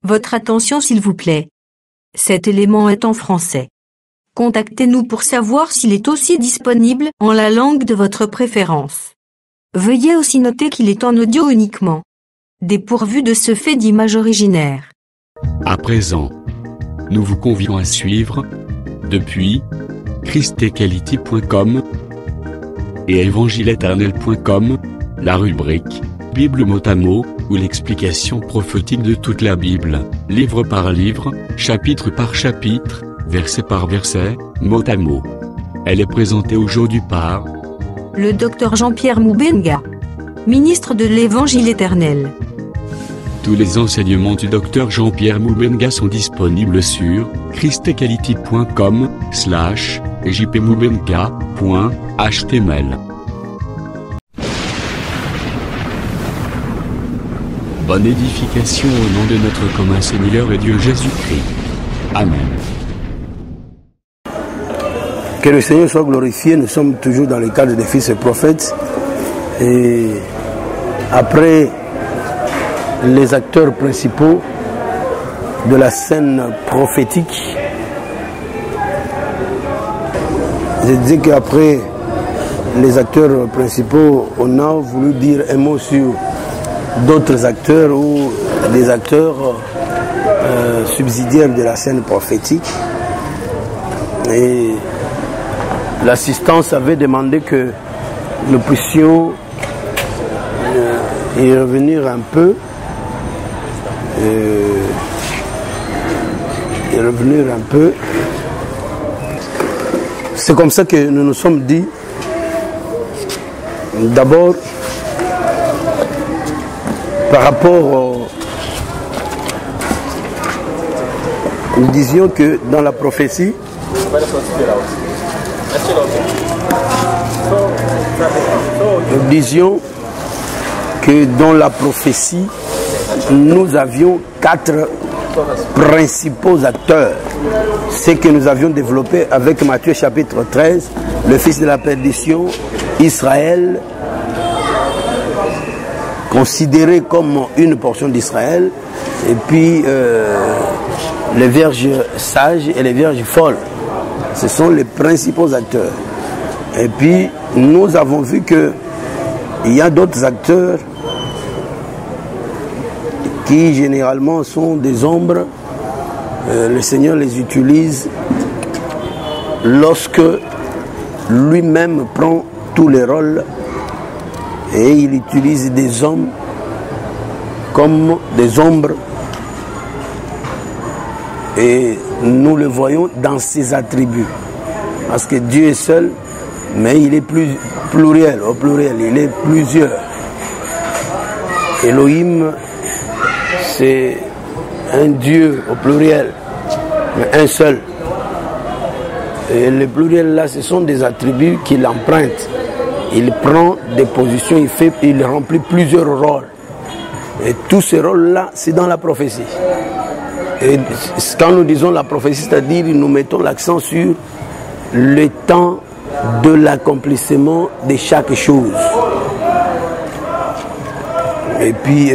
Votre attention s'il vous plaît. Cet élément est en français. Contactez-nous pour savoir s'il est aussi disponible en la langue de votre préférence. Veuillez aussi noter qu'il est en audio uniquement. Dépourvu de ce fait d'image originaire. À présent, nous vous convions à suivre, depuis christequality.com et evangileeternel.com, la rubrique Bible mot à mot, ou l'explication prophétique de toute la Bible, livre par livre, chapitre par chapitre, verset par verset, mot à mot. Elle est présentée aujourd'hui par le Dr Jean-Pierre Moubenga, ministre de l'Évangile éternel. Tous les enseignements du Dr Jean-Pierre Moubenga sont disponibles sur christequality.com/jpmoubenga.html. Bonne édification au nom de notre commun Seigneur et Dieu Jésus-Christ. Amen. Que le Seigneur soit glorifié. Nous sommes toujours dans le cadre des fils et prophètes. Et après les acteurs principaux de la scène prophétique, je dis qu'après les acteurs principaux, on a voulu dire un mot sur d'autres acteurs ou des acteurs subsidiaires de la scène prophétique. Et l'assistance avait demandé que nous puissions y revenir un peu. C'est comme ça que nous nous sommes dit, d'abord, par rapport nous disions que dans la prophétie, nous disions que dans la prophétie, nous avions 4 principaux acteurs. Ce que nous avions développé avec Matthieu chapitre 13, le fils de la perdition, Israël, considéré comme une portion d'Israël, et puis les vierges sages et les vierges folles. Ce sont les principaux acteurs. Et puis nous avons vu qu'il y a d'autres acteurs qui généralement sont des ombres. Le Seigneur les utilise lorsque lui-même prend tous les rôles et il utilise des hommes comme des ombres, et nous le voyons dans ses attributs, parce que Dieu est seul, mais il est pluriel, au pluriel, il est plusieurs. Elohim, c'est un Dieu au pluriel, mais un seul. Et le pluriel là, ce sont des attributs qu'il emprunte. Il prend des positions, il remplit plusieurs rôles. Et tous ces rôles-là, c'est dans la prophétie. Et quand nous disons la prophétie, c'est-à-dire nous mettons l'accent sur le temps de l'accomplissement de chaque chose. Et puis,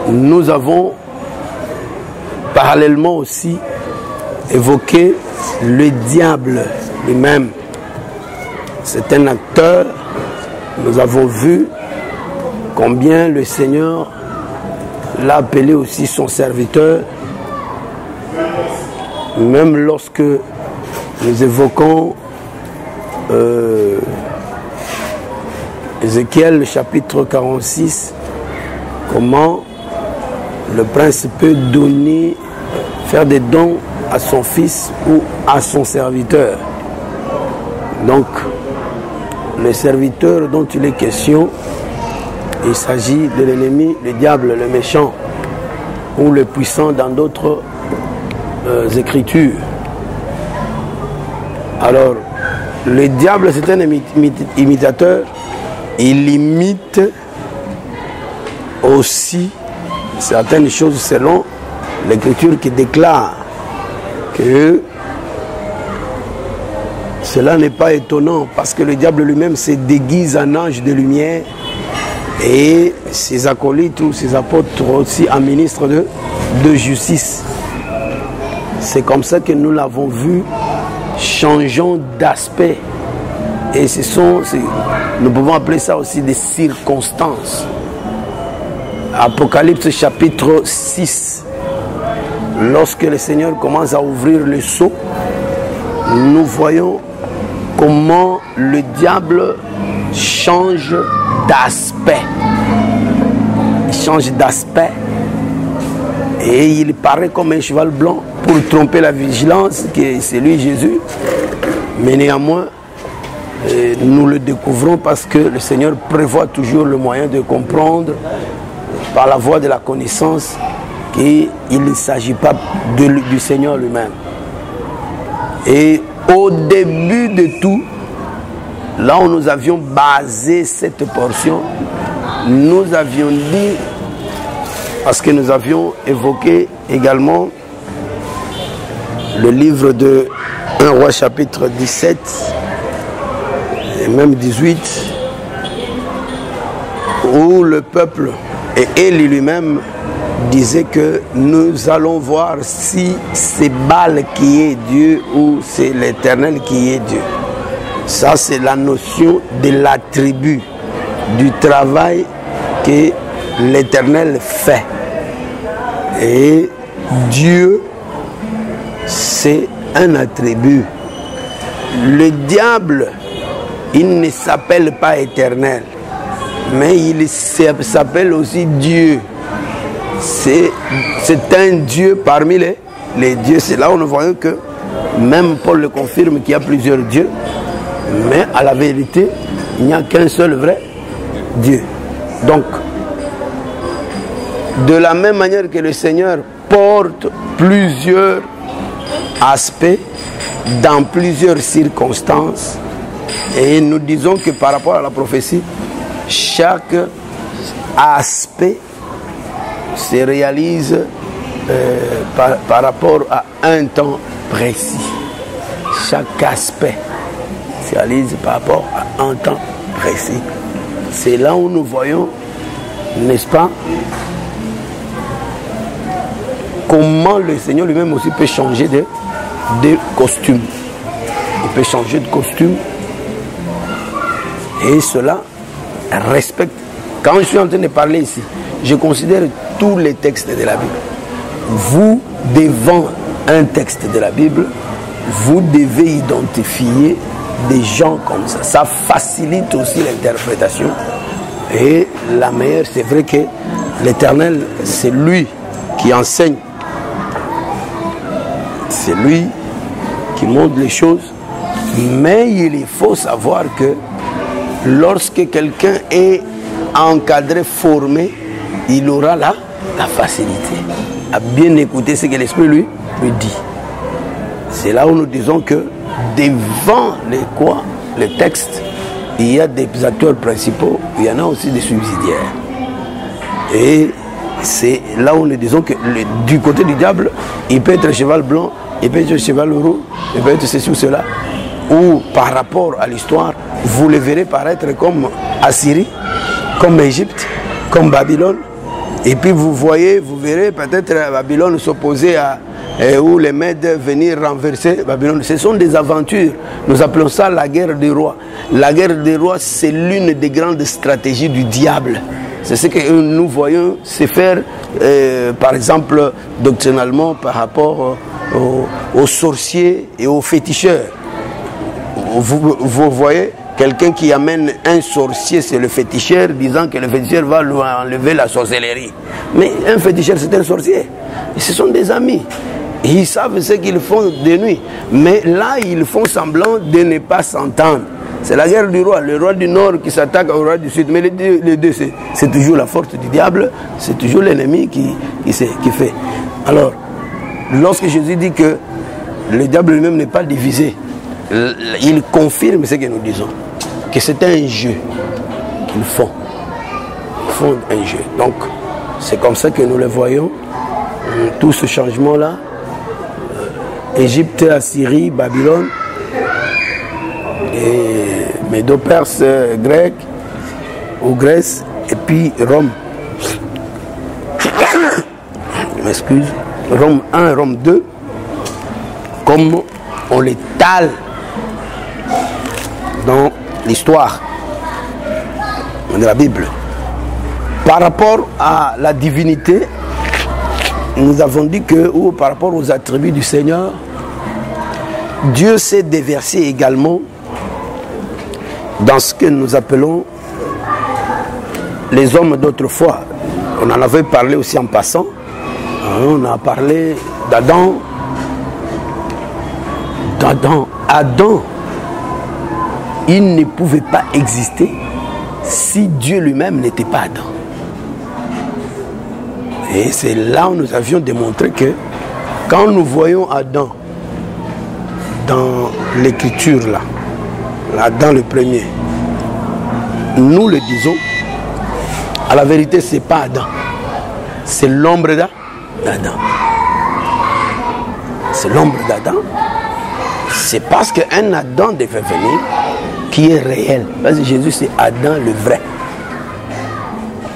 nous avons parallèlement aussi évoqué le diable lui-même. C'est un acteur. Nous avons vu combien le Seigneur l'a appelé aussi son serviteur. Même lorsque nous évoquons Ézéchiel chapitre 46, comment le prince peut donner, faire des dons à son fils ou à son serviteur. Donc, le serviteur dont il est question, il s'agit de l'ennemi, le diable, le méchant, ou le puissant dans d'autres écritures. Alors, le diable, c'est un imitateur. Il imite aussi certaines choses selon l'écriture qui déclare que cela n'est pas étonnant, parce que le diable lui-même se déguise en ange de lumière Et ses acolytes ou ses apôtres aussi un ministre de justice. C'est comme ça que nous l'avons vu changeant d'aspect. Et nous pouvons appeler ça aussi des circonstances. Apocalypse chapitre 6. Lorsque le Seigneur commence à ouvrir le sceau, nous voyons comment le diable change d'aspect. Il change d'aspect et il paraît comme un cheval blanc pour tromper la vigilance, qui est celui Jésus. Mais néanmoins, nous le découvrons parce que le Seigneur prévoit toujours le moyen de comprendre par la voie de la connaissance qu'il ne s'agit pas du Seigneur lui-même. Et au début de tout, là où nous avions basé cette portion, nous avions dit, parce que nous avions évoqué également le livre de 1 Roi chapitre 17 et même 18, où le peuple et Élie lui-même disait que nous allons voir si c'est Baal qui est Dieu ou c'est l'Éternel qui est Dieu. Ça, c'est la notion de l'attribut, du travail que l'Éternel fait. Et Dieu, c'est un attribut. Le diable, il ne s'appelle pas éternel, mais il s'appelle aussi Dieu. C'est un Dieu parmi les dieux. C'est là où nous voyons que même Paul le confirme qu'il y a plusieurs dieux, mais à la vérité, il n'y a qu'un seul vrai Dieu. Donc, de la même manière que le Seigneur porte plusieurs aspects dans plusieurs circonstances, et nous disons que par rapport à la prophétie, chaque aspect se réalise par rapport à un temps précis. Chaque aspect se réalise par rapport à un temps précis. C'est là où nous voyons, n'est-ce pas, comment le Seigneur lui-même aussi peut changer de costume. Il peut changer de costume. Et cela respecte. Quand je suis en train de parler ici, je considère tous les textes de la Bible. Vous, devant un texte de la Bible, vous devez identifier des gens comme ça. Ça facilite aussi l'interprétation. Et la meilleure, c'est vrai que l'Éternel, c'est lui qui enseigne. C'est lui qui montre les choses. Mais il faut savoir que lorsque quelqu'un est encadré, formé, il aura la facilité à bien écouter ce que l'Esprit lui dit. C'est là où nous disons que devant les textes, il y a des acteurs principaux, il y en a aussi des subsidiaires. Et c'est là où nous disons que du côté du diable, il peut être cheval blanc, il peut être cheval roux, il peut être ceci ou cela. Ou par rapport à l'histoire, vous le verrez paraître comme Assyrie, comme Égypte, comme Babylone. Et puis vous verrez peut-être Babylone s'opposer à où les Mèdes venir renverser Babylone. Ce sont des aventures. Nous appelons ça la guerre des rois. La guerre des rois, c'est l'une des grandes stratégies du diable. C'est ce que nous voyons se faire, par exemple, doctrinalement par rapport aux sorciers et aux féticheurs. Vous voyez, quelqu'un qui amène un sorcier, c'est le féticheur, disant que le féticheur va lui enlever la sorcellerie. Mais un féticheur, c'est un sorcier. Et ce sont des amis. Et ils savent ce qu'ils font de nuit. Mais là, ils font semblant de ne pas s'entendre. C'est la guerre du roi. Le roi du nord qui s'attaque au roi du sud. Mais les deux, c'est toujours la force du diable. C'est toujours l'ennemi qui fait. Alors, lorsque Jésus dit que le diable lui-même n'est pas divisé, il confirme ce que nous disons, que c'est un jeu qu'ils font. Ils font un jeu. Donc, c'est comme ça que nous le voyons. Tout ce changement-là, Égypte, Assyrie, Babylone, et Médo-Perse, Grec, ou Grèce, et puis Rome. Je m'excuse. Rome 1, Rome 2, comme on l'étale dans l'histoire de la Bible. Par rapport à la divinité, nous avons dit que, ou par rapport aux attributs du Seigneur, Dieu s'est déversé également dans ce que nous appelons les hommes d'autrefois. On en avait parlé aussi en passant. On a parlé d'Adam. Adam, il ne pouvait pas exister si Dieu lui-même n'était pas Adam. Et c'est là où nous avions démontré que quand nous voyons Adam dans l'écriture là, Adam le premier, nous le disons, à la vérité c'est pas Adam, c'est l'ombre d'Adam. C'est l'ombre d'Adam. C'est parce qu'un Adam devait venir qui est réel. Parce que Jésus c'est Adam le vrai.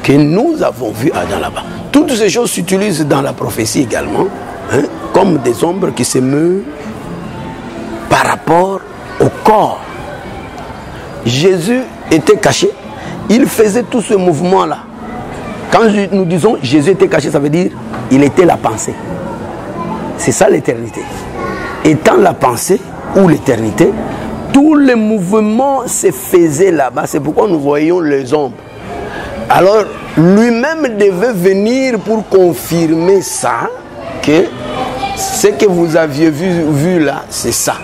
Que nous avons vu Adam là-bas. Toutes ces choses s'utilisent dans la prophétie également, hein, comme des ombres qui se meuvent par rapport au corps. Jésus était caché, il faisait tout ce mouvement-là. Quand nous disons Jésus était caché, ça veut dire il était la pensée. C'est ça l'éternité. Étant la pensée ou l'éternité, tous les mouvements se faisaient là-bas. C'est pourquoi nous voyons les ombres. Alors, lui-même devait venir pour confirmer ça, que ce que vous aviez vu là, c'est ça,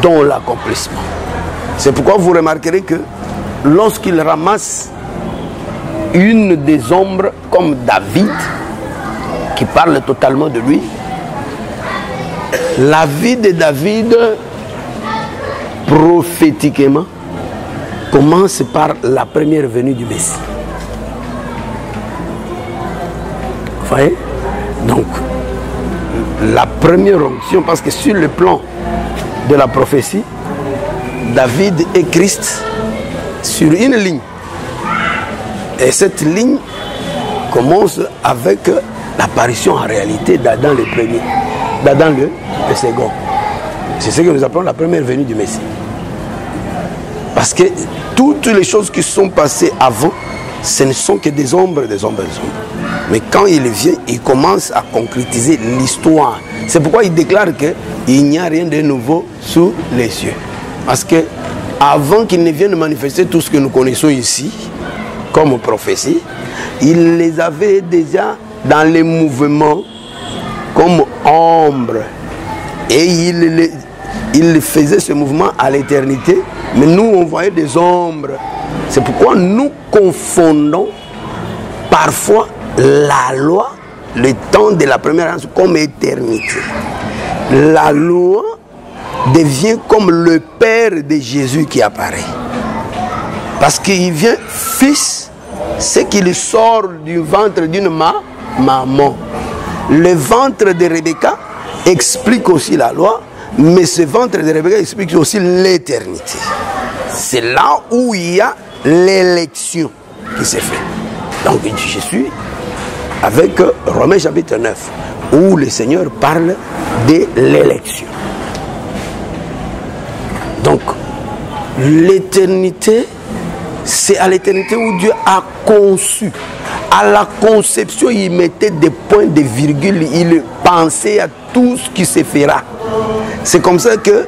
dont l'accomplissement. C'est pourquoi vous remarquerez que lorsqu'il ramasse une des ombres comme David, qui parle totalement de lui, la vie de David, prophétiquement, commence par la première venue du Messie. Vous voyez? Donc, la première onction, parce que sur le plan de la prophétie, David est Christ sur une ligne. Et cette ligne commence avec l'apparition en réalité d'Adam le premier, d'Adam le second. C'est ce que nous appelons la première venue du Messie. Parce que toutes les choses qui sont passées avant, ce ne sont que des ombres, des ombres, des ombres. Mais quand il vient, il commence à concrétiser l'histoire. C'est pourquoi il déclare qu'il n'y a rien de nouveau sous les cieux. Parce que avant qu'il ne vienne manifester tout ce que nous connaissons ici, comme prophétie, il les avait déjà dans les mouvements comme ombre. Et il faisait ce mouvement à l'éternité, mais nous on voyait des ombres. C'est pourquoi nous confondons parfois la loi, le temps de la première année comme éternité. La loi devient comme le Père de Jésus qui apparaît. Parce qu'il vient fils, c'est qu'il sort du ventre d'une maman. Le ventre de Rebecca explique aussi la loi, mais ce ventre de Rebecca explique aussi l'éternité. C'est là où il y a l'élection qui s'est faite. Donc je suis avec Romains chapitre 9, où le Seigneur parle de l'élection. Donc l'éternité, c'est à l'éternité où Dieu a conçu. À la conception, il mettait des points de virgule, il pensait à tout ce qui se fera. C'est comme ça que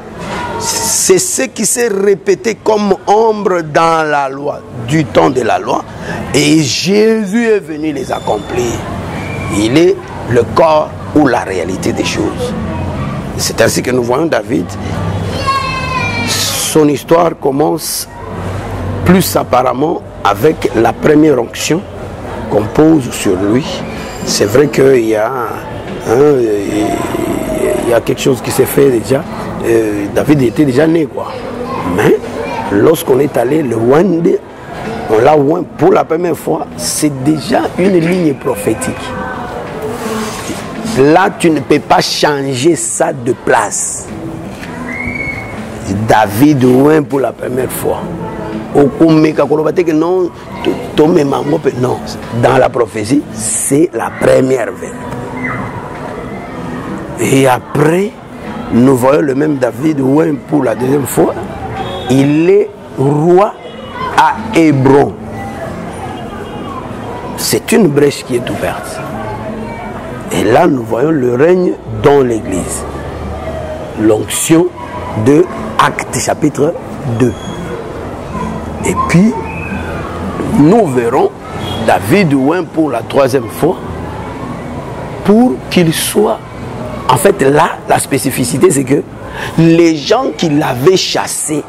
c'est ce qui s'est répété comme ombre dans la loi, du temps de la loi. Et Jésus est venu les accomplir. Il est le corps ou la réalité des choses. C'est ainsi que nous voyons David. Son histoire commence plus apparemment avec la première onction qu'on pose sur lui. C'est vrai qu'il y a quelque chose qui s'est fait déjà. David était déjà né, quoi. Mais lorsqu'on est allé le loin, on l'a loin pour la première fois, c'est déjà une ligne prophétique. Là, tu ne peux pas changer ça de place. David loin pour la première fois. Non, dans la prophétie, c'est la première venue. Et après, nous voyons le même David, ouais, pour la deuxième fois, il est roi à Hébron. C'est une brèche qui est ouverte. Et là, nous voyons le règne dans l'Église. L'onction de Actes chapitre 2. Et puis, nous verrons David Ouin pour la troisième fois, pour qu'il soit... En fait, là, la spécificité, c'est que les gens qui l'avaient chassé,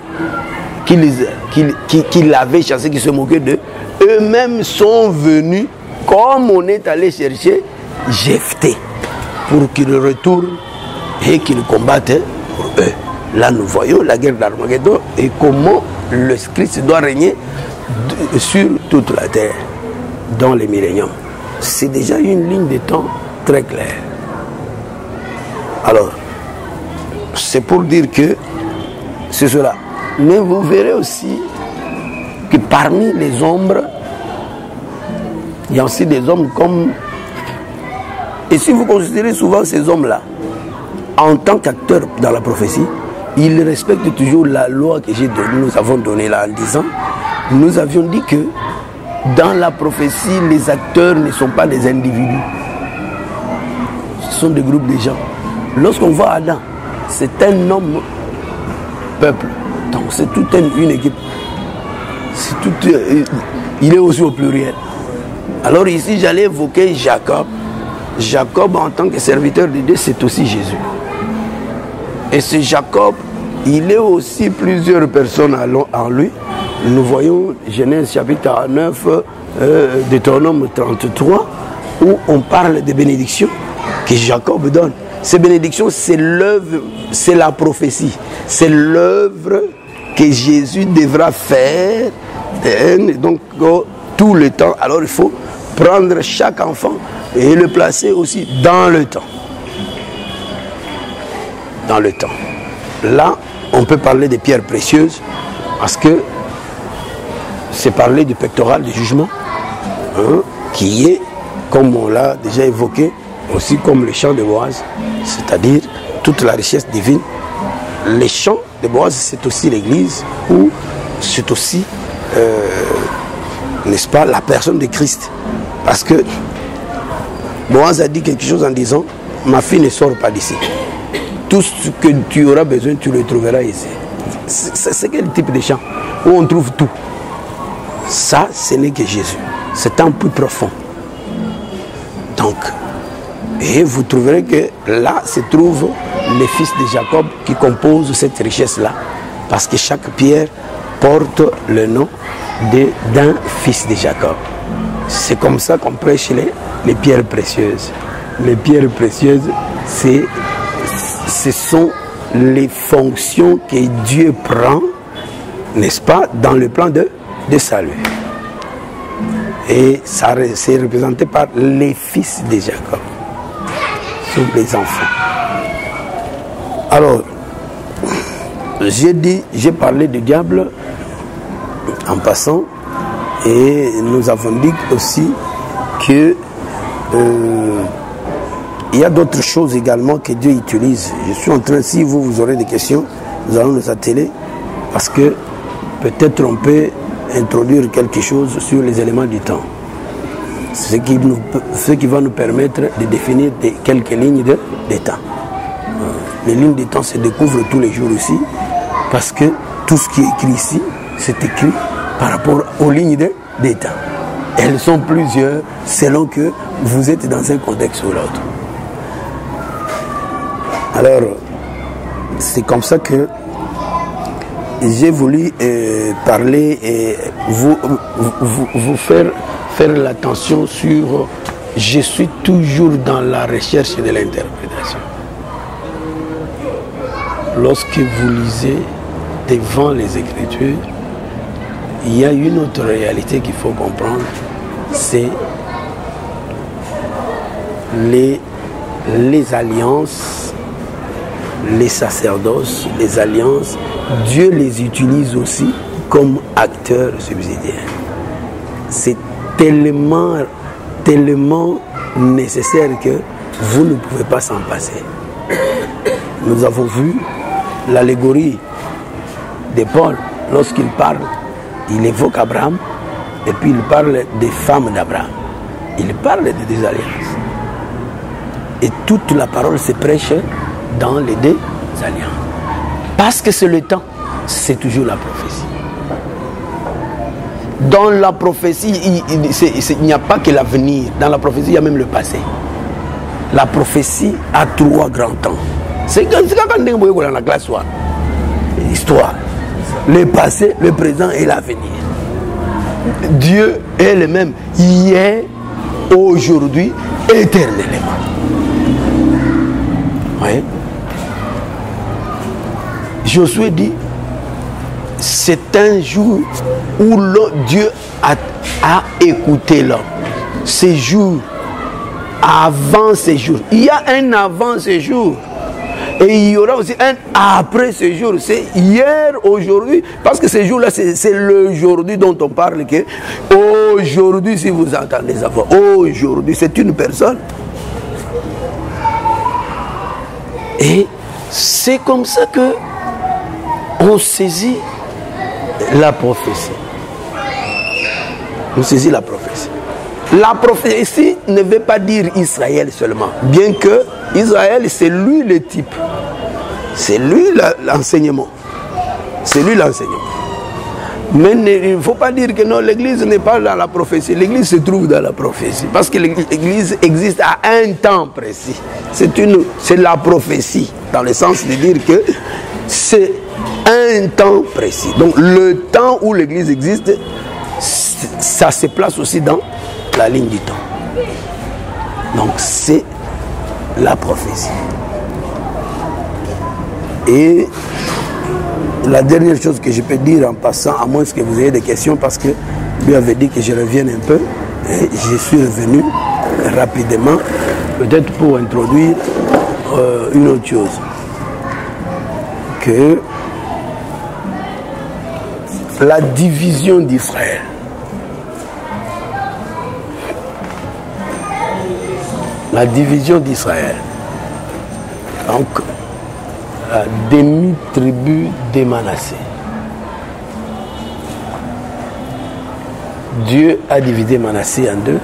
qui l'avaient chassé, qui se moquaient d'eux, eux-mêmes sont venus, comme on est allé chercher Jephthé, pour qu'il retourne et qu'il combatte pour eux. Là, nous voyons la guerre d'Armageddon et comment le Christ doit régner sur toute la terre dans les milléniums. C'est déjà une ligne de temps très claire. Alors, c'est pour dire que c'est cela. Mais vous verrez aussi que parmi les ombres, il y a aussi des hommes comme... Et si vous considérez souvent ces hommes-là, en tant qu'acteurs dans la prophétie, ils respectent toujours la loi que nous avons donnée là en disant, nous avions dit que dans la prophétie, les acteurs ne sont pas des individus. Ce sont des groupes de gens. Lorsqu'on voit Adam, c'est un homme peuple. Donc c'est toute une équipe. Il est aussi au pluriel. Alors ici, j'allais évoquer Jacob. Jacob, en tant que serviteur de Dieu, c'est aussi Jésus. Et ce Jacob, il est aussi plusieurs personnes en lui. Nous voyons Genèse chapitre 9, Deutéronome 33, où on parle des bénédictions que Jacob donne. Ces bénédictions, c'est l'œuvre, c'est la prophétie. C'est l'œuvre que Jésus devra faire. Donc, tout le temps. Alors, il faut prendre chaque enfant et le placer aussi dans le temps. Dans le temps. Là, on peut parler des pierres précieuses parce que c'est parler du pectoral du jugement, hein, qui est, comme on l'a déjà évoqué, aussi comme les champs de Boaz, c'est-à-dire toute la richesse divine. Les champs de Boaz, c'est aussi l'Église, ou c'est aussi, n'est-ce pas, la personne de Christ. Parce que Boaz a dit quelque chose en disant, ma fille ne sort pas d'ici. Tout ce que tu auras besoin, tu le trouveras ici. C'est quel type de champ où on trouve tout? Ça, ce n'est que Jésus. C'est un peu profond. Donc, et vous trouverez que là se trouvent les fils de Jacob qui composent cette richesse-là. Parce que chaque pierre porte le nom d'un fils de Jacob. C'est comme ça qu'on prêche les pierres précieuses. Les pierres précieuses, ce sont les fonctions que Dieu prend, n'est-ce pas, dans le plan de salut. Et ça c'est représenté par les fils de Jacob. Ce sont les enfants. Alors, j'ai parlé du diable en passant, et nous avons dit aussi que il y a d'autres choses également que Dieu utilise. Je suis en train, si vous aurez des questions, nous allons nous atteler, parce que peut-être on peut introduire quelque chose sur les éléments du temps. Ce qui va nous permettre de définir quelques lignes de temps. Les lignes de temps se découvrent tous les jours ici, parce que tout ce qui est écrit ici, c'est écrit par rapport aux lignes de temps. Elles sont plusieurs selon que vous êtes dans un contexte ou l'autre. Alors, c'est comme ça que j'ai voulu parler et vous faire l'attention sur « Je suis toujours dans la recherche de l'interprétation ». Lorsque vous lisez devant les Écritures, il y a une autre réalité qu'il faut comprendre, c'est les alliances, les sacerdoces, les alliances. Dieu les utilise aussi comme acteur subsidiaire. C'est tellement nécessaire que vous ne pouvez pas s'en passer. Nous avons vu l'allégorie de Paul. Lorsqu'il parle, il évoque Abraham et puis il parle des femmes d'Abraham. Il parle des deux alliances. Et toute la parole se prêche dans les deux alliances. Parce que c'est le temps, c'est toujours la prophétie. Dans la prophétie, il n'y a pas que l'avenir. Dans la prophétie, il y a même le passé. La prophétie a 3 grands temps. C'est quand on est dans la classe soir. Histoire. Le passé, le présent et l'avenir. Dieu est le même hier, aujourd'hui, éternellement. Oui. Josué dit, c'est un jour où Dieu a écouté l'homme. Ces jours, avant ces jours. Il y a un avant ces jours. Et il y aura aussi un après ce jour. C'est hier, aujourd'hui. Parce que ces jours-là, c'est l'aujourd'hui dont on parle. Que aujourd'hui, si vous entendez ça, aujourd'hui, c'est une personne. Et c'est comme ça que on saisit la prophétie. On saisit la prophétie. La prophétie ne veut pas dire Israël seulement. Bien que Israël, c'est lui le type. C'est lui l'enseignement. C'est lui l'enseignement. Mais il ne faut pas dire que non, l'Église n'est pas dans la prophétie. L'Église se trouve dans la prophétie. Parce que l'Église existe à un temps précis. C'est la prophétie. Dans le sens de dire que c'est un temps précis. Donc le temps où l'Église existe, ça se place aussi dans la ligne du temps. Donc c'est la prophétie. Et la dernière chose que je peux dire en passant, à moins que vous ayez des questions, parce que lui avait dit que je revienne un peu, et je suis revenu rapidement, peut-être pour introduire une autre chose. Que la division d'Israël, donc la demi-tribu des Manassé. Dieu a divisé Manassé en deux.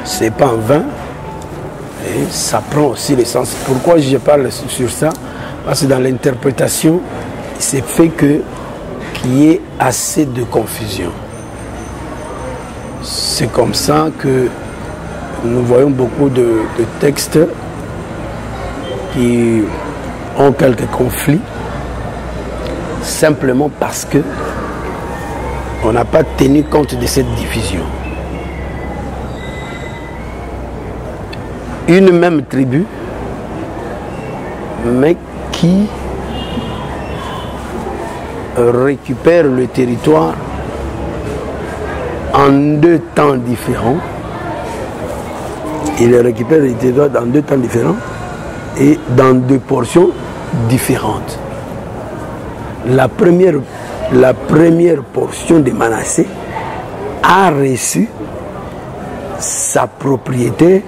C'est pas en vain. Et ça prend aussi le sens. Pourquoi je parle sur ça? Parce que dans l'interprétation, c'est fait qu'il y ait assez de confusion. C'est comme ça que nous voyons beaucoup de textes qui ont quelques conflits, simplement parce que on n'a pas tenu compte de cette division. Une même tribu, mais qui récupère le territoire en 2 temps différents. Il récupère le territoire dans 2 temps différents et dans 2 portions différentes. La première portion de Manassé a reçu sa propriété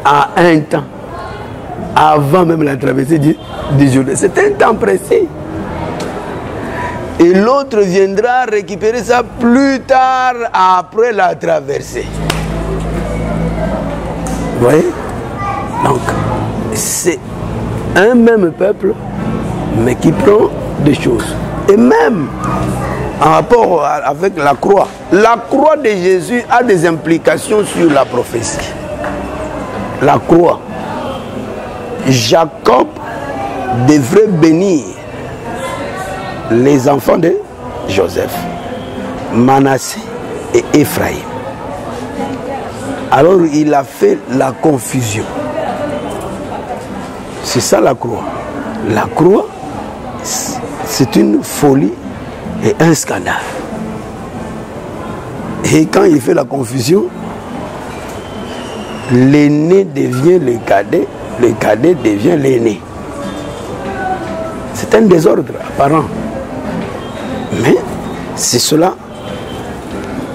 à un temps, avant même la traversée du Jourdain. C'est un temps précis. Et l'autre viendra récupérer ça plus tard, après la traversée. Vous voyez? Donc, c'est un même peuple, mais qui prend des choses. Et même en rapport avec la croix. La croix de Jésus a des implications sur la prophétie. La croix. Jacob devrait bénir les enfants de Joseph, Manassé et Ephraïm. Alors il a fait la confusion. C'est ça la croix. La croix, c'est une folie et un scandale. Et quand il fait la confusion, l'aîné devient le cadet devient l'aîné. C'est un désordre apparent. Mais c'est cela.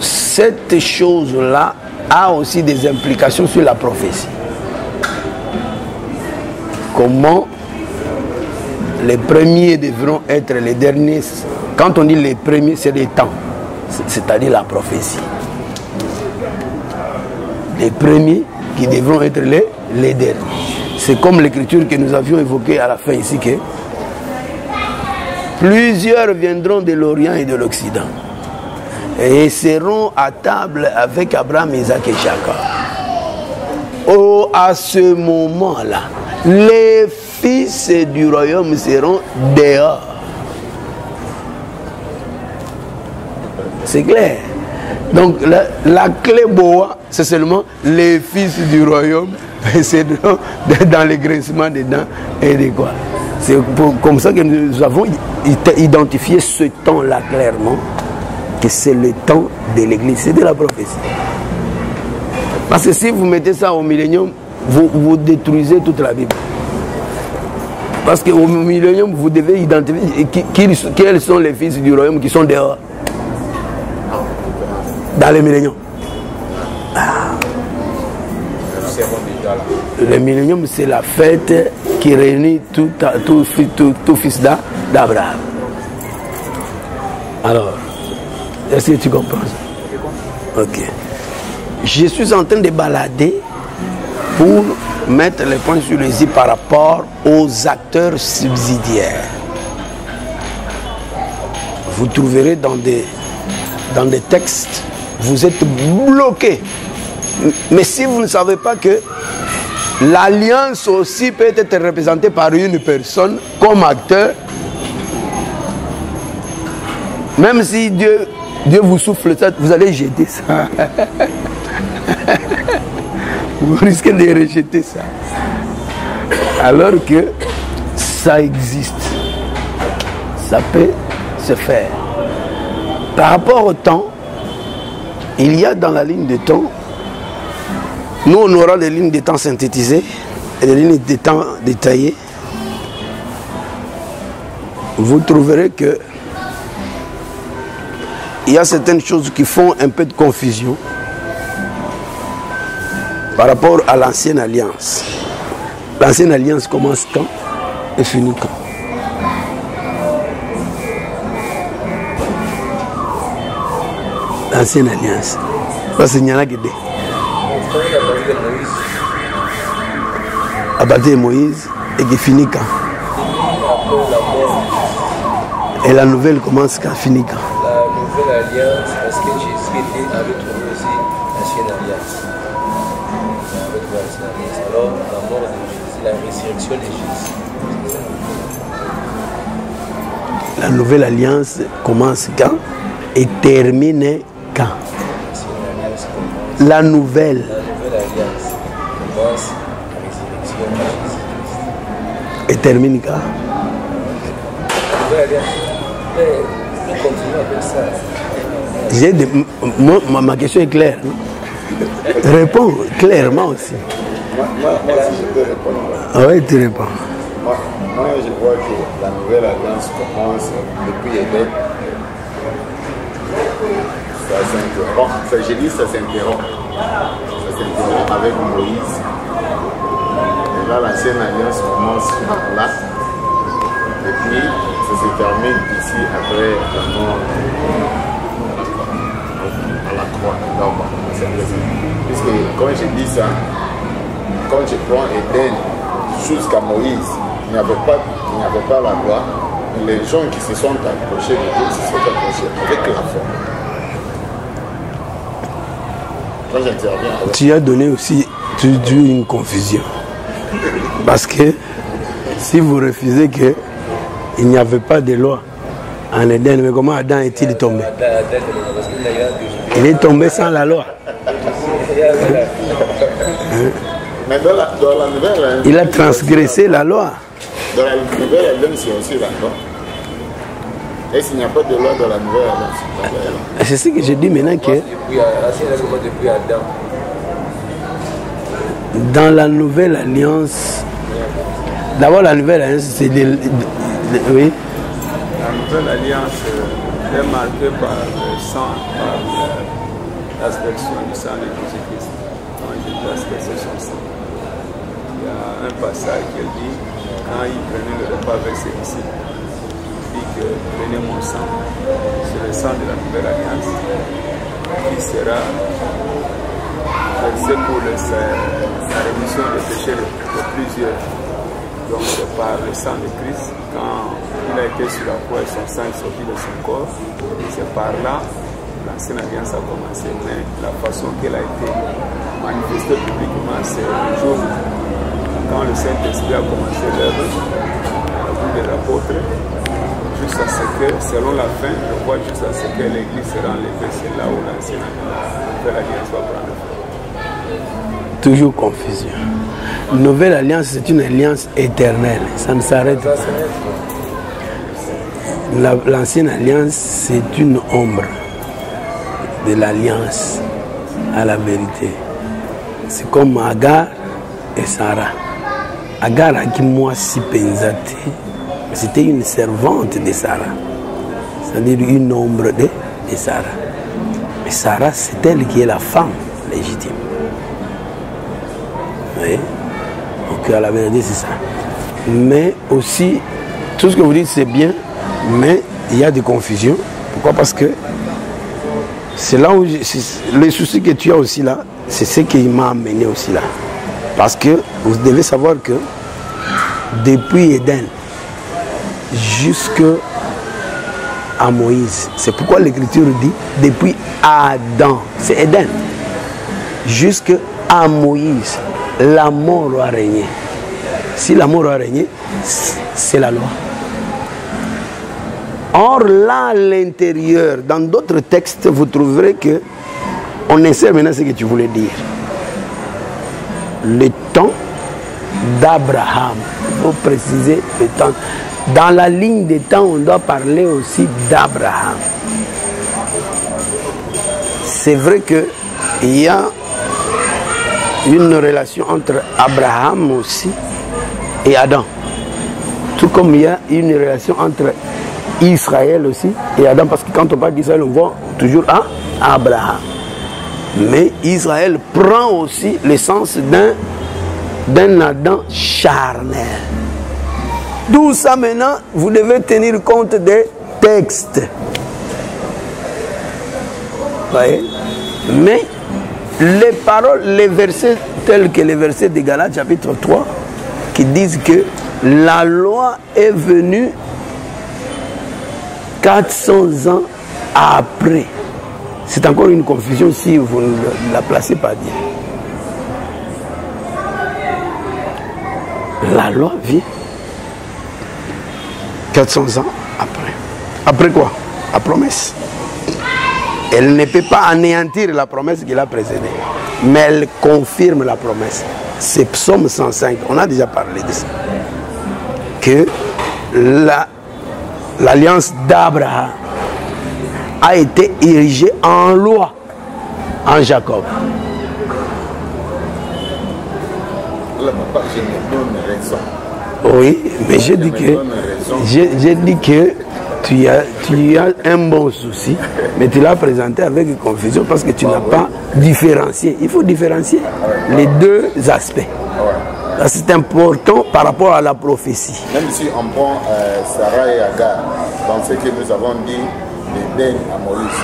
Cette chose-là a aussi des implications sur la prophétie. Comment les premiers devront être les derniers. Quand on dit les premiers, c'est les temps, c'est-à-dire la prophétie. Les premiers qui devront être les derniers. C'est comme l'écriture que nous avions évoquée à la fin ici, que plusieurs viendront de l'Orient et de l'Occident et seront à table avec Abraham, Isaac et Jacob. Oh, à ce moment-là, les fils du royaume seront dehors. C'est clair. Donc la clé boa, c'est seulement les fils du royaume, c'est dans les grincements des dents et des quoi. C'est comme ça que nous avons identifié ce temps-là clairement, que c'est le temps de l'église, c'est de la prophétie. Parce que si vous mettez ça au millénium, vous détruisez toute la Bible. Parce qu'au millénium, vous devez identifier quels sont les fils du royaume qui sont dehors. Dans le millénium. Le millénium, c'est la fête qui réunit tout fils d'Abraham. Alors, est-ce que tu comprends ça? Ok. Je suis en train de balader pour mettre les points sur les i par rapport aux acteurs subsidiaires. Vous trouverez dans des textes, vous êtes bloqués. Mais si vous ne savez pas que l'alliance aussi peut être représentée par une personne comme acteur, même si Dieu vous souffle ça, vous allez jeter ça. Vous risquez de rejeter ça. Alors que ça existe. Ça peut se faire. Par rapport au temps, il y a dans la ligne de temps, nous on aura des lignes de temps synthétisées et des lignes de temps détaillées. Vous trouverez que il y a certaines choses qui font un peu de confusion par rapport à l'ancienne alliance. L'ancienne alliance commence quand et finit quand? L'ancienne alliance. Parce qu'il y en a qui dit. À partir de Moïse et qui finit quand? Et la nouvelle commence quand, finit quand? La nouvelle alliance, parce que Jésus avait trouvé aussi l'ancienne alliance. Alors, la mort de Jésus, la résurrection de Jésus. La nouvelle alliance commence quand et termine quand? La nouvelle alliance commence la résurrection de Jésus. Et termine quand? La nouvelle alliance. Mais continuons avec ça. Ma question est claire. Réponds clairement aussi. Moi, si je peux répondre. Ah oui, tu réponds. Moi, je vois que la nouvelle alliance commence depuis Éden. Ça s'interrompt. Je dis ça s'interrompt. Ça s'interrompt avec Moïse. Et là, l'ancienne alliance commence là. Et puis, ça se termine ici après la mort à la croix. Donc, puisque quand je dis ça, quand je prends Éden jusqu'à Moïse, il n'y avait pas la loi. Les gens qui se sont approchés de Dieu se sont approchés avec la foi. Quand j'interviens avec... Tu as donné aussi une confusion. Parce que si vous refusez qu'il n'y avait pas de loi en Éden, mais comment Adam est-il tombé? Il est tombé sans la loi. Mais dans la nouvelle... Il a transgressé la loi. Dans la nouvelle alliance, il y a aussi la loi. Et s'il n'y a pas de loi dans la nouvelle alliance, c'est ce que je dis maintenant que... Dans la nouvelle alliance... D'abord, la nouvelle alliance, c'est Oui. La nouvelle alliance est marquée par le sang, par l'aspersion du sang de Jésus-Christ. Quand Jésus a aspergé son sang. Il y a un passage qui dit, quand il prenait le repas avec ses disciples, il dit que prenez mon sang, c'est le sang de la nouvelle alliance, qui sera versé pour la rémission des péchés de plusieurs. Donc c'est par le sang de Christ, quand il a été sur la croix et son sang est sorti de son corps, c'est par là l'ancienne alliance a commencé. Mais la façon qu'elle a été manifestée publiquement, c'est le jour quand le Saint-Esprit a commencé l'œuvre, à bout des apôtres, jusqu'à ce que, selon la fin, je vois jusqu'à ce que l'Église sera enlevée, c'est là où l'ancienne alliance va prendre fin. Toujours confusion. Nouvelle alliance, c'est une alliance éternelle. Ça ne s'arrête pas. L'ancienne alliance, c'est une ombre de l'alliance à la vérité. C'est comme Agar et Sarah. Agar Akimwasi Penzate, c'était une servante de Sarah. C'est-à-dire une ombre de Sarah. Mais Sarah, c'est elle qui est la femme légitime. Oui. Donc à la vérité, c'est ça. Mais aussi, tout ce que vous dites, c'est bien, mais il y a des confusions. Pourquoi? Parce que c'est là où les soucis que tu as aussi là, c'est ce qui m'a amené aussi là. Parce que vous devez savoir que depuis Éden jusqu'à Moïse, c'est pourquoi l'Écriture dit depuis Adam, c'est Éden, jusqu'à Moïse, la mort a régné. Si la mort a régné, c'est la loi. Or là, à l'intérieur, dans d'autres textes, vous trouverez que on insère maintenant ce que tu voulais dire. Le temps d'Abraham. Il faut préciser le temps. Dans la ligne des temps, on doit parler aussi d'Abraham. C'est vrai qu'il y a une relation entre Abraham aussi et Adam. Tout comme il y a une relation entre Israël aussi et Adam, parce que quand on parle d'Israël, on voit toujours Abraham. Mais Israël prend aussi l'essence d'un Adam charnel. D'où ça maintenant, vous devez tenir compte des textes. Vous voyez? Mais les paroles, les versets tels que les versets de Galates chapitre 3, qui disent que la loi est venue 400 ans après. C'est encore une confusion si vous ne la placez pas bien. La loi vient 400 ans après. Après quoi? La promesse. Elle ne peut pas anéantir la promesse qui l'a précédée, mais elle confirme la promesse. C'est Psaume 105, on a déjà parlé de ça. Que l'alliance d'Abraham a été érigée en loi en Jacob. Là, papa, je me donne raison. Oui, mais j'ai dit que tu as un bon souci, mais tu l'as présenté avec confusion parce que tu n'as pas différencié. Il faut différencier les deux aspects. C'est important par rapport à la prophétie. Même si on prend Sarah et Agar, dans ce que nous avons dit d'Éden à Moïse,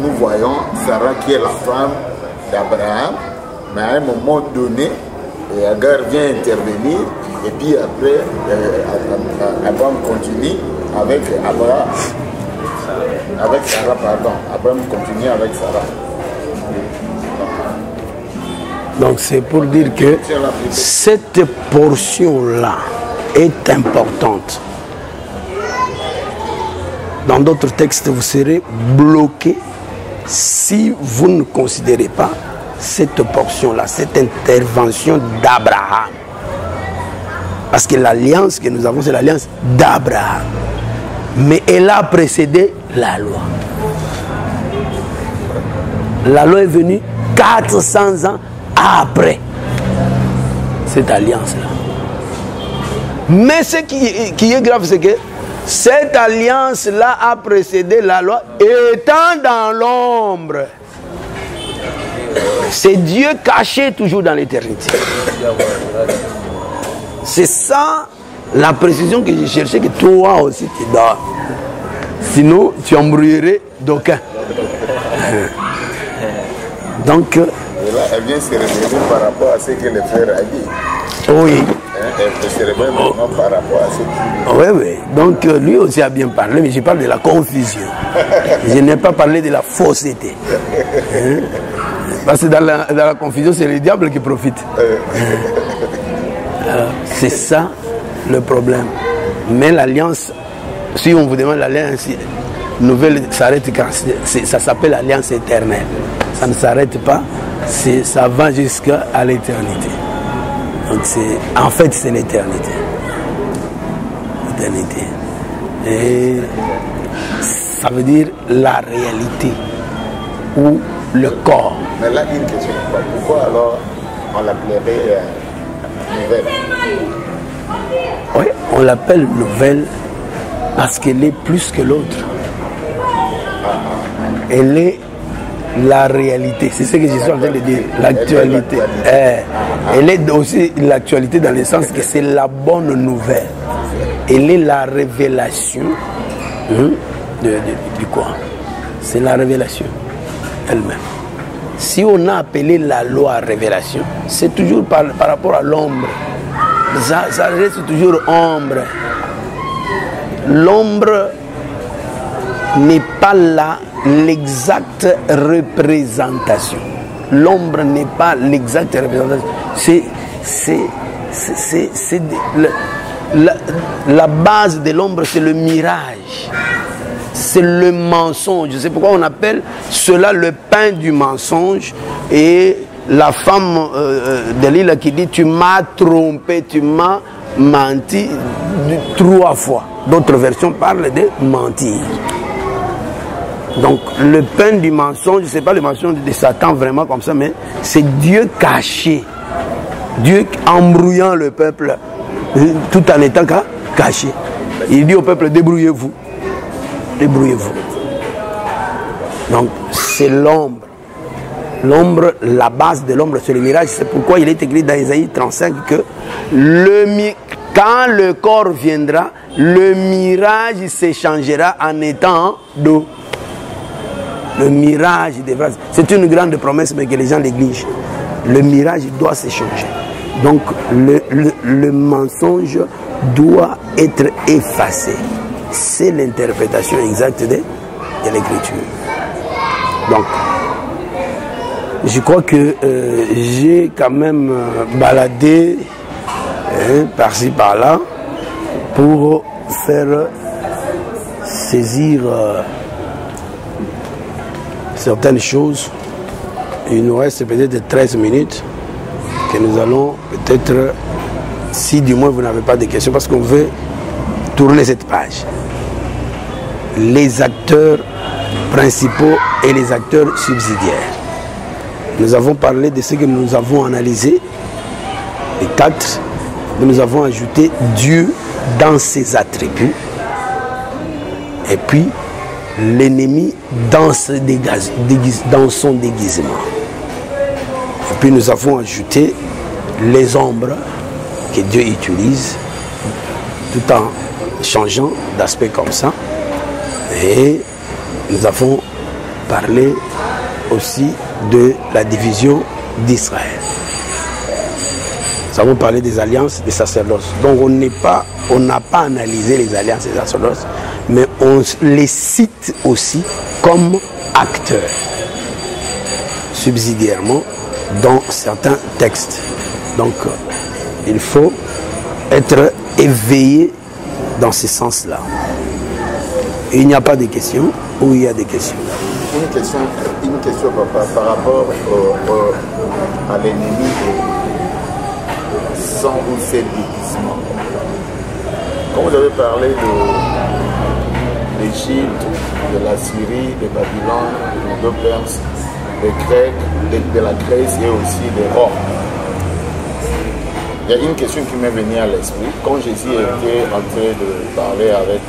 nous voyons Sarah qui est la femme d'Abraham, mais à un moment donné, Agar vient intervenir, et puis après, Abraham continue avec Abraham. Avec Sarah, pardon. Abraham continue avec Sarah. Donc c'est pour dire que cette portion-là est importante. Dans d'autres textes, vous serez bloqué si vous ne considérez pas cette portion-là, cette intervention d'Abraham. Parce que l'alliance que nous avons, c'est l'alliance d'Abraham. Mais elle a précédé la loi. La loi est venue 400 ans après cette alliance-là. Mais ce qui est grave, c'est que cette alliance-là a précédé la loi étant dans l'ombre. C'est Dieu caché toujours dans l'éternité. C'est ça la précision que j'ai cherchée, que toi aussi tu dors. Sinon, tu embrouillerais d'aucuns. Donc... Et là, elle vient se révéler par rapport à ce que le frère a dit. Oui. Elle se révèle vraiment par rapport à ce qu'il dit. Oui, oui. Donc, lui aussi a bien parlé, mais je parle de la confusion. Je n'ai pas parlé de la fausseté. Parce que dans la confusion, c'est le diable qui profite. C'est ça le problème. Mais l'alliance, si on vous demande l'alliance nouvelle, s'arrête quand ça s'appelle l'alliance éternelle. Ça ne s'arrête pas, ça va jusqu'à l'éternité. Donc en fait, c'est l'éternité. L'éternité. Et ça veut dire la réalité ou le corps. Mais là, une question. Pourquoi alors on l'appellerait nouvelle? Oui, on l'appelle nouvelle parce qu'elle est plus que l'autre. Elle est la réalité. C'est ce que je suis en train de dire. L'actualité. Elle est aussi l'actualité dans le sens que c'est la bonne nouvelle. Elle est la révélation du quoi? C'est la révélation elle-même. Si on a appelé la loi révélation, c'est toujours par rapport à l'ombre. Ça reste toujours ombre. L'ombre n'est pas l'exacte représentation. L'ombre n'est pas l'exacte représentation. C'est la base de l'ombre, c'est le mirage. C'est le mensonge. C'est pourquoi on appelle cela le pain du mensonge. Et la femme de l'île qui dit: tu m'as trompé, tu m'as menti 3 fois. D'autres versions parlent de mentir. Donc le pain du mensonge, ce n'est pas le mensonge de Satan vraiment comme ça, mais c'est Dieu caché. Dieu embrouillant le peuple tout en étant caché. Il dit au peuple: débrouillez-vous. Débrouillez-vous. Donc c'est l'ombre. L'ombre, la base de l'ombre, c'est le mirage. C'est pourquoi il est écrit dans Isaïe 35 que quand le corps viendra, le mirage s'échangera en étant d'eau. Le mirage devra... C'est une grande promesse, mais que les gens négligent. Le mirage doit s'échanger. Donc le mensonge doit être effacé. C'est l'interprétation exacte de l'écriture. Donc, je crois que j'ai quand même baladé par-ci par-là pour faire saisir certaines choses. Il nous reste peut-être 13 minutes que nous allons peut-être, si du moins vous n'avez pas de questions, parce qu'on veut tourner cette page. Les acteurs principaux et les acteurs subsidiaires. Nous avons parlé de ce que nous avons analysé, les 4. Nous avons ajouté Dieu dans ses attributs. Et puis, l'ennemi dans son déguisement. Et puis, nous avons ajouté les ombres que Dieu utilise, tout en changeant d'aspect comme ça. Et nous avons parlé aussi de la division d'Israël. Nous avons parlé des alliances des sacerdoces. Donc on n'a pas analysé les alliances des sacerdoces, mais on les cite aussi comme acteurs, subsidiairement, dans certains textes. Donc il faut être éveillé dans ce sens-là. Il n'y a pas de questions ou il y a des questions? Une question par rapport à l'ennemi sans ou ses déguisements. Quand vous avez parlé de l'Égypte, de la Syrie, de Babylone, de Medo-Perse, des Grecs, de la Grèce et aussi de Rome. il y a une question qui m'est venue à l'esprit. Quand Jésus était en train de parler avec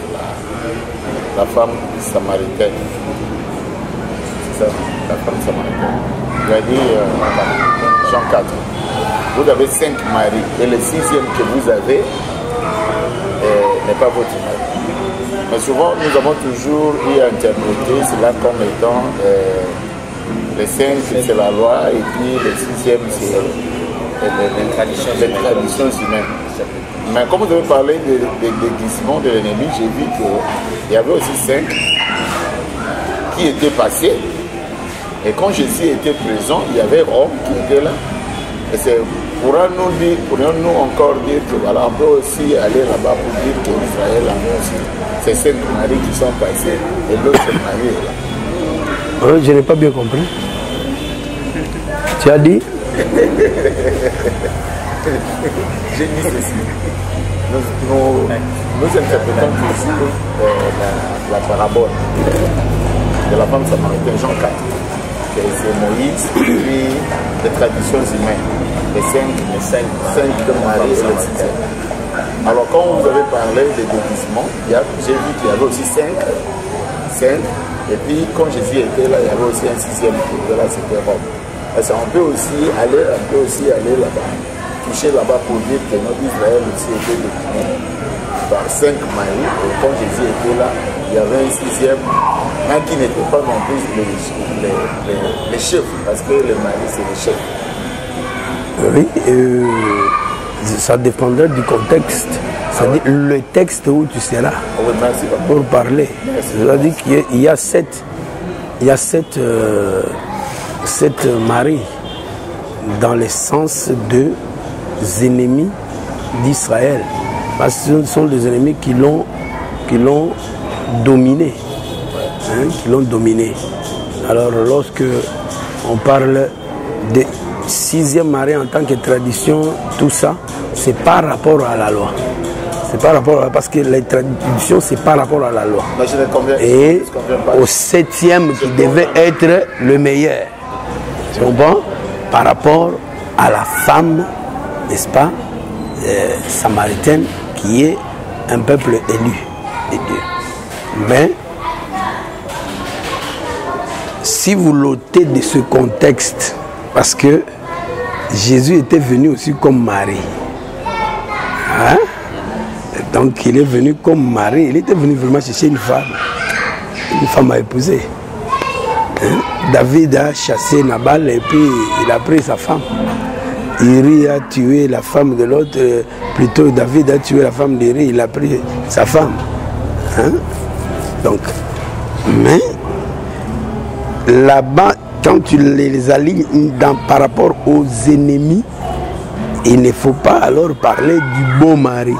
la femme samaritaine, c'est ça, la femme samaritaine, il a dit, Jean 4, vous avez 5 maris et le 6e que vous avez n'est pas votre mari. Mais souvent, nous avons toujours eu à interpréter cela comme étant les 5 c'est la loi et puis le 6e c'est les traditions humaines. Mais comme vous avez parlé des déguisements de l'ennemi, j'ai vu qu'il y avait aussi 5 qui étaient passés. Et quand Jésus était présent, il y avait Rome qui était là. Et c'est pourrions-nous encore dire que voilà, on peut aussi aller là-bas pour dire qu'Israël a aussi ces 5 maris qui sont passés et l'autre mari est là. Je n'ai pas bien compris. Tu as dit? J'ai dit ceci. Nous interprétons toujours la parabole de la femme samaritaine, Jean 4. C'est Moïse et puis les traditions humaines, les 5 de Marie et le 6e. Alors quand vous avez parlé des déguisements, j'ai vu qu'il y avait aussi 5, et puis quand Jésus était là, il y avait aussi un 6e qui était là, c'était Rome. Parce qu'on peut aussi aller là-bas, toucher là-bas pour dire que notre Israël aussi était défini par 5 maris, et quand Jésus était là, il y avait un 6e, mais qui n'était pas non plus les chefs, parce que les maris c'est les chefs. Oui, ça dépendra du contexte. C'est-à-dire le texte où tu seras pour parler. C'est-à-dire qu'il y a 7 maris dans le sens de ennemis d'Israël. Parce que ce sont des ennemis qui l'ont dominé. Qui l'ont dominé. Alors lorsque on parle de 6e mari en tant que tradition, tout ça, c'est par rapport à la loi. C'est par rapport à, parce que les traditions, c'est par rapport à la loi. Et au 7e qui devait être le meilleur. Tu comprends? Par rapport à la femme, n'est-ce pas, samaritaine, qui est un peuple élu de Dieu. Mais si vous l'ôtez de ce contexte, parce que Jésus était venu aussi comme mari. Hein? Donc il est venu comme mari, il était venu vraiment chercher une femme à épouser. Hein? David a chassé Nabal et puis il a pris sa femme. Uri a tué la femme de l'autre, plutôt David a tué la femme d'Uri, il a pris sa femme. Hein? Donc, mais là-bas, quand tu les alignes par rapport aux ennemis, il ne faut pas alors parler du bon mari.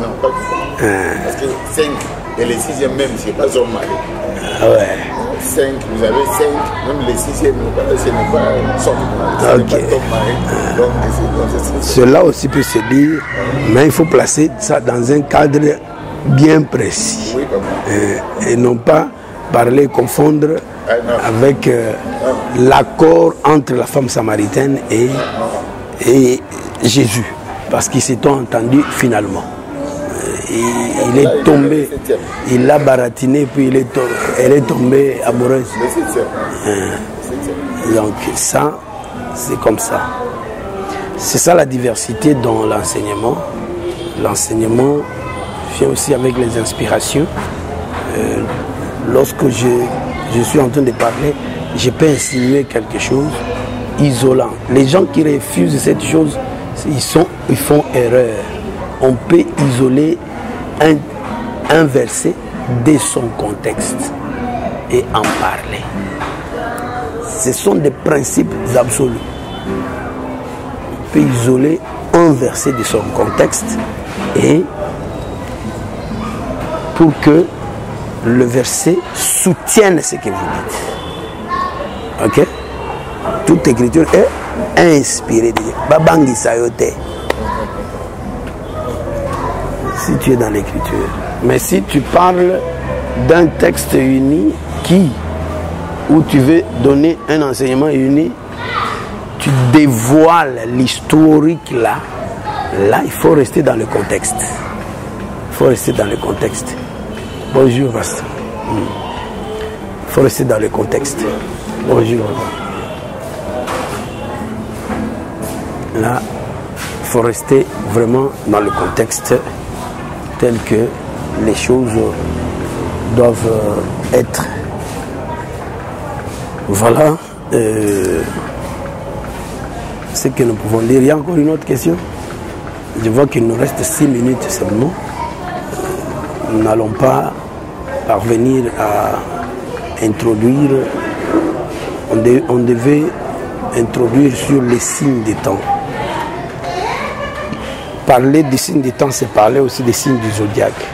Non, pas du tout. Parce que 5 et le 6e même, c'est pas son mari. Ouais. 5, vous avez 5, même le 6e, ce n'est pas son mari. Okay. Ce n'est pas ton mari. Donc, cela aussi peut se dire, mais il faut placer ça dans un cadre bien précis. Oui, et non pas parler, confondre avec l'accord entre la femme samaritaine et Jésus, parce qu'ils s'étaient entendus finalement. Il est tombé, il l'a baratiné, puis elle est tombée amoureuse. Donc ça, c'est comme ça. C'est ça la diversité dans l'enseignement. L'enseignement vient aussi avec les inspirations. Lorsque je suis en train de parler, je peux insinuer quelque chose isolant. Les gens qui refusent cette chose, ils font erreur. On peut isoler un verset de son contexte et en parler. Ce sont des principes absolus. On peut isoler un verset de son contexte et pour que le verset soutienne ce que vous dites. Ok? Toute écriture est inspirée de Dieu. Babangi sayote. Si tu es dans l'écriture. Mais si tu parles d'un texte uni où tu veux donner un enseignement uni, tu dévoiles l'historique là Là, il faut rester dans le contexte. Il faut rester dans le contexte. Bonjour, pasteur. Il faut rester dans le contexte. Bonjour. Là, il faut rester vraiment dans le contexte tel que les choses doivent être. Voilà ce que nous pouvons dire. Il y a encore une autre question? Je vois qu'il nous reste 6 minutes seulement. Nous n'allons pas parvenir à introduire. On devait introduire sur les signes des temps. Parler des signes des temps, c'est parler aussi des signes du zodiaque.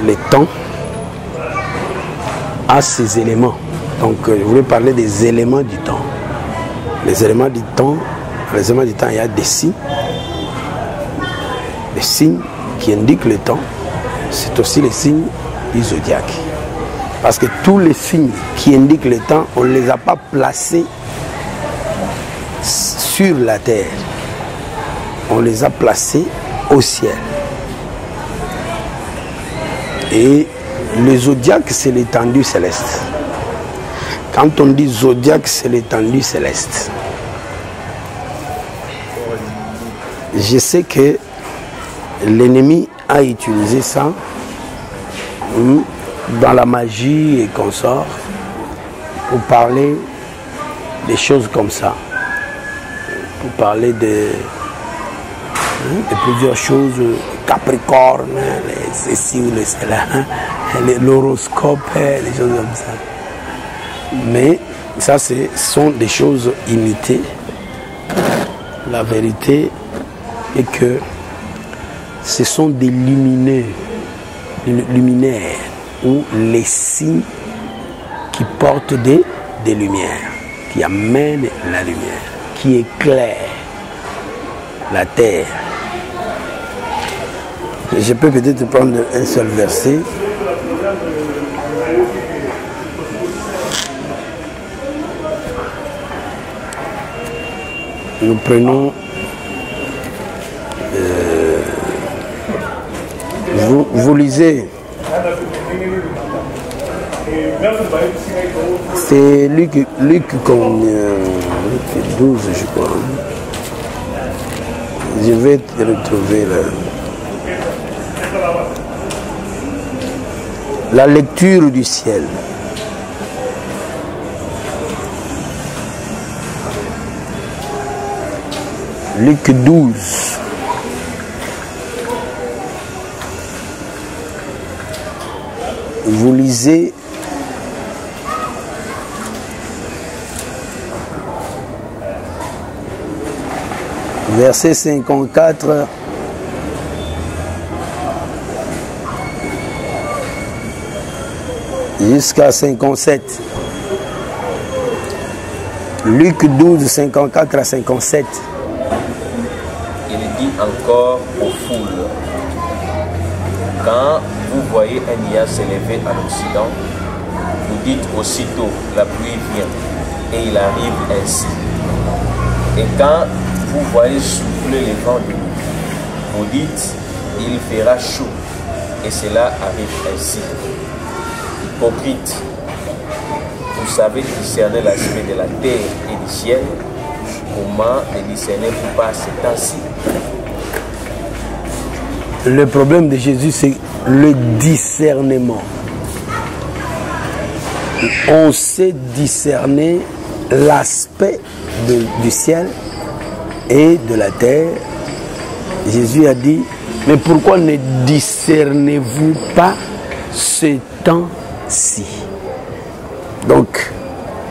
Les temps a ces éléments. Donc, je voulais parler des éléments du temps. Les éléments du temps, il y a des signes. Les signes qui indiquent le temps, c'est aussi les signes du zodiaque. Parce que tous les signes qui indiquent le temps, on ne les a pas placés sur la terre. On les a placés au ciel. Et le zodiaque, c'est l'étendue céleste. Quand on dit zodiaque, c'est l'étendue céleste. Je sais que l'ennemi a utilisé ça dans la magie et consorts pour parler des choses comme ça. Pour parler de plusieurs choses, Capricorne, ceci ou cela, l'horoscope, des choses comme ça. Mais ça, ce sont des choses imitées. La vérité est que ce sont des luminaires ou les signes qui portent des lumières, qui amènent la lumière, qui éclairent la terre. Je peux peut-être prendre un seul verset. Nous prenons vous lisez, c'est Luc 12, je crois. Je vais te retrouver là. La lecture du ciel. Luc 12. Vous lisez verset 54 jusqu'à 57. Luc 12, 54 à 57. Il dit encore aux foules, quand vous voyez un nuage s'élever à l'Occident, vous dites aussitôt, la pluie vient, et il arrive ainsi. Et quand vous voyez souffler les vents de nuit, vous dites, il fera chaud, et cela arrive ainsi. Hypocrite, vous savez discerner l'aspect de la terre et du ciel, comment ne discernez-vous pas ces temps-ci? Le problème de Jésus, c'est le discernement. On sait discerner l'aspect du ciel et de la terre. Jésus a dit, mais pourquoi ne discernez-vous pas ce temps-ci? Donc,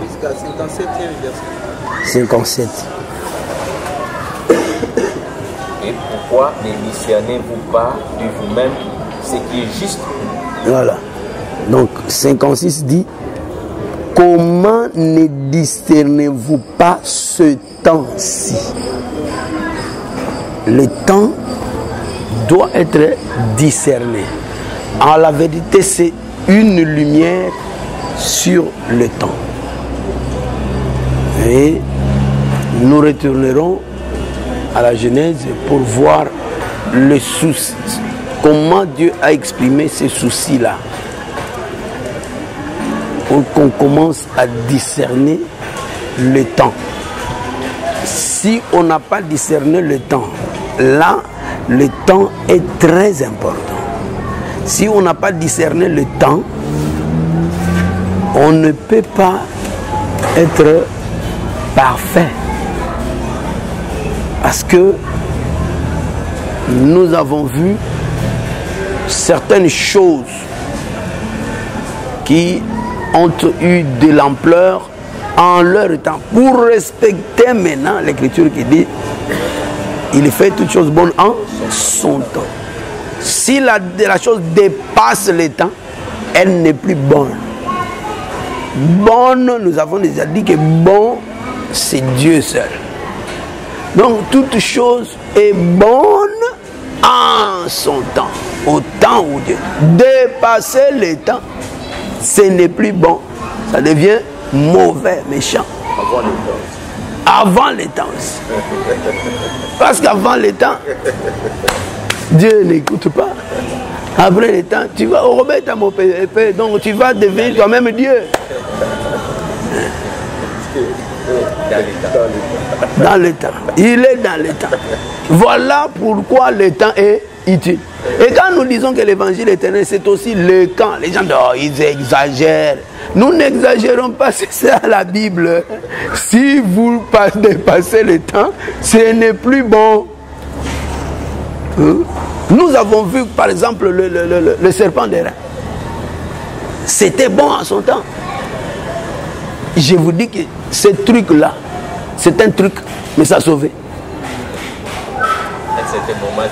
jusqu'à 57e verset. 57. Et pourquoi ne discernez-vous pas de vous-même ce qui est juste? Voilà. Donc, 56 dit, comment ne discernez-vous pas ce temps-ci? Le temps doit être discerné. En la vérité, c'est une lumière sur le temps. Et nous retournerons à la Genèse pour voir le souci, comment Dieu a exprimé ces soucis-là. Pour qu'on commence à discerner le temps. Si on n'a pas discerné le temps, là, le temps est très important. Si on n'a pas discerné le temps, on ne peut pas être parfait. Parce que nous avons vu certaines choses qui ont eu de l'ampleur en leur temps. Pour respecter maintenant l'écriture qui dit il fait toutes choses bonnes en son temps. Si la chose dépasse le temps, elle n'est plus bonne. Bonne, nous avons déjà dit que bon, c'est Dieu seul. Donc toute chose est bonne en son temps, au temps où Dieu. Dépasser le temps, ce n'est plus bon. Ça devient mauvais, méchant. Avant les temps aussi. Parce qu'avant les temps, Dieu n'écoute pas. Après les temps, tu vas remettre à mon père, donc tu vas devenir toi-même Dieu. Dans le temps. Il est dans le temps. Voilà pourquoi le temps est utile. Et quand nous disons que l'évangile éternel, c'est aussi le temps. Les gens disent, oh, ils exagèrent. Nous n'exagérons pas, c'est ça la Bible. Si vous dépassez le temps, ce n'est plus bon. Nous avons vu par exemple le serpent d'airain. C'était bon en son temps. Je vous dis que ce truc-là, c'est un truc, mais ça a sauvé.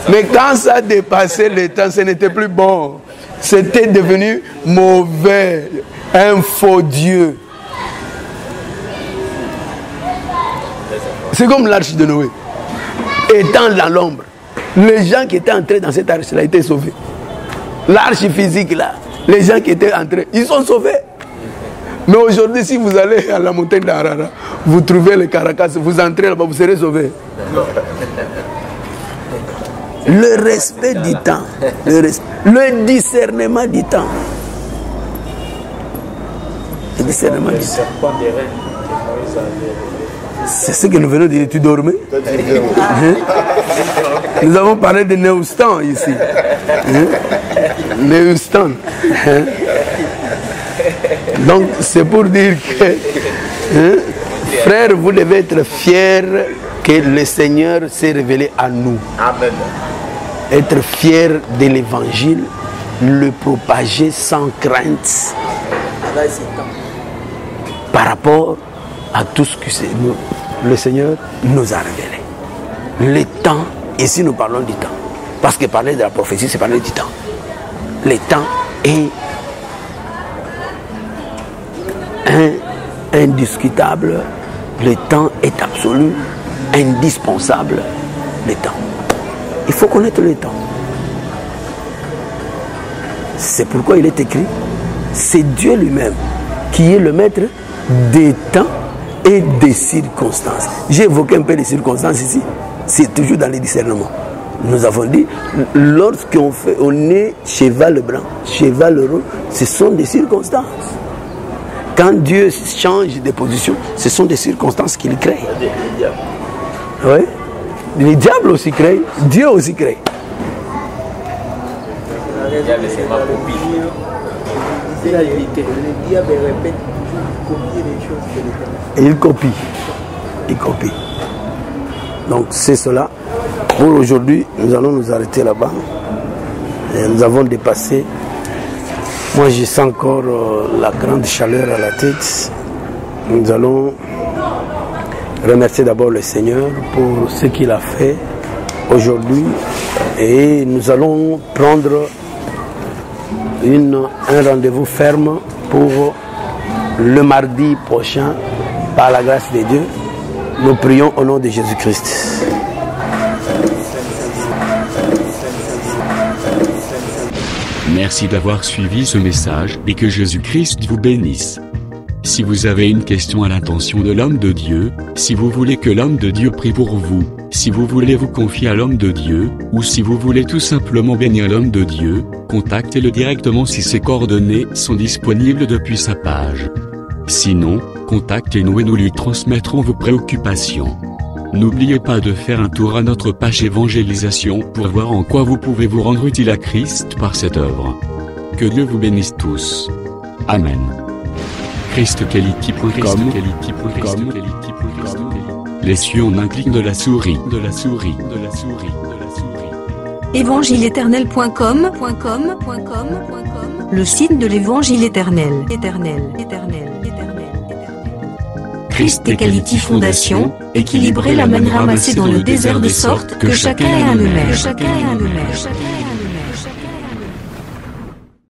Mais quand ça a dépassé le temps, ce n'était plus bon. C'était devenu mauvais, un faux Dieu. C'est comme l'arche de Noé. Étant dans l'ombre, les gens qui étaient entrés dans cette arche-là étaient sauvés. L'arche physique là, les gens qui étaient entrés, ils sont sauvés. Mais aujourd'hui, si vous allez à la montagne d'Arara, vous trouvez les Caracas, vous entrez là-bas, vous serez sauvés. Le respect du temps, le discernement du temps. Le discernement du temps. C'est ce que nous venons de dire, tu dormais. Nous avons parlé de Neustan ici. Neustan. Donc c'est pour dire que, frères, vous devez être fiers que le Seigneur s'est révélé à nous. Amen. Être fiers de l'évangile, le propager sans crainte par rapport à tout ce que le Seigneur nous a révélé. Le temps, ici nous parlons du temps. Parce que parler de la prophétie, c'est parler du temps. Le temps est indiscutable, le temps est absolu, indispensable, le temps. Il faut connaître le temps. C'est pourquoi il est écrit, c'est Dieu lui-même qui est le maître des temps et des circonstances. J'ai évoqué un peu les circonstances ici, c'est toujours dans les discernements. Nous avons dit, lorsqu'on est cheval blanc, cheval rose, ce sont des circonstances. Quand Dieu change de position, ce sont des circonstances qu'il crée. Oui. Les diables aussi créent, Dieu aussi crée. Le diable répète copier les choses que l'Éternel. Et il copie. Il copie. Donc c'est cela. Pour aujourd'hui, nous allons nous arrêter là-bas. Nous avons dépassé. Moi, je sens encore la grande chaleur à la tête. Nous allons remercier d'abord le Seigneur pour ce qu'il a fait aujourd'hui. Et nous allons prendre un rendez-vous ferme pour le mardi prochain, par la grâce de Dieu. Nous prions au nom de Jésus-Christ. Merci d'avoir suivi ce message et que Jésus-Christ vous bénisse. Si vous avez une question à l'intention de l'homme de Dieu, si vous voulez que l'homme de Dieu prie pour vous, si vous voulez vous confier à l'homme de Dieu, ou si vous voulez tout simplement bénir l'homme de Dieu, contactez-le directement si ses coordonnées sont disponibles depuis sa page. Sinon, contactez-nous et nous lui transmettrons vos préoccupations. N'oubliez pas de faire un tour à notre page évangélisation pour voir en quoi vous pouvez vous rendre utile à Christ par cette œuvre. Que Dieu vous bénisse tous. Amen. ChristQuality.com. Les cieux en un clic de la souris. Évangile-éternel.com. Le site de l'évangile éternel. Christ et Quality Fondation, équilibrer la manne ramassée dans le désert de sorte que chacun ait un eumère.